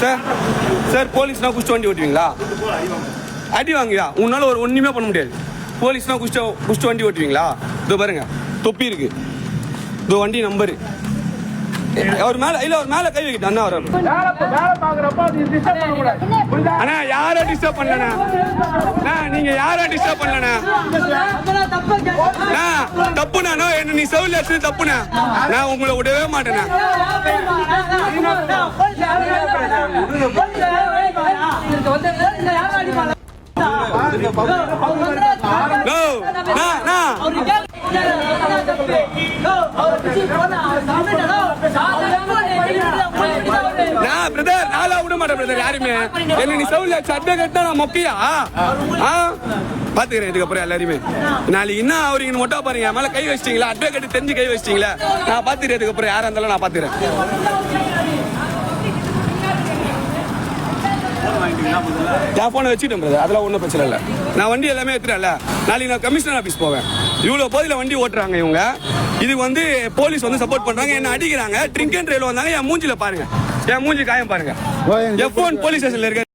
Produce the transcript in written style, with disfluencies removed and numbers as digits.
Sir sir போலீஸ்னா குஷ்ட வண்டி ஓட்டுவீங்களா? அடி வாங்குவா உன்னால ஒரு ஒன்றுமே பண்ண முடியாது. போலீஸ்னா குஷ்ட வண்டி ஓட்டுவீங்களா? இதோ பாருங்க தொப்பி இருக்கு, இதோ வண்டி நம்பரு. அவர் மேல இல்ல, அவர் மேல கை வைக்கிட்டு அண்ணா வர அண்ணா யாரும் டிஸ்டர்ப் பண்ணலண்ணா. நீங்க யாரும் டிஸ்டர்ப் பண்ணலண்ணா. தப்புண்ணா, என்ன நீ செவில் அடிச்சது தப்புண்ணா. நான் உங்களை விடவே மாட்டேண்ணா. யாருமே என்ன நீ செவில் சட்டை கட்டா நான் மொக்கையா பாத்துக்கிறேன். இதுக்கப்புறம் எல்லாருமே நாளைக்கு என்ன அவருக்கு மொட்டா பாருங்க மேல கை வச்சிட்டீங்களா, அட்வொகேட் தெரிஞ்சு கை வச்சிட்டீங்களா, நான் பாத்துக்கிறேன். இதுக்கப்புறம் யாரா இருந்தாலும் நான் பாத்துக்கிறேன். என் போனை வச்சுட்டேன் பிரதர், அதெல்லாம் ஒன்றும் பிரச்சனை இல்லை. நான் வண்டி எல்லாமே எடுத்துட்டேன்ல. நாளைக்கு நான் கமிஷனர் ஆஃபீஸ் போவேன். இவ்வளோ போதில் வண்டி ஓட்டுறாங்க இவங்க. இது வந்து போலீஸ் வந்து சப்போர்ட் பண்றாங்க, என்ன அடிக்கிறாங்க. ட்ரிங்க் அண்ட் டிரைவ்ல வந்தாங்க. என் மூஞ்சில பாருங்க, என் மூஞ்சி காயம் பாருங்க. F1 போலீஸ் ஸ்டேஷன்ல இருக்க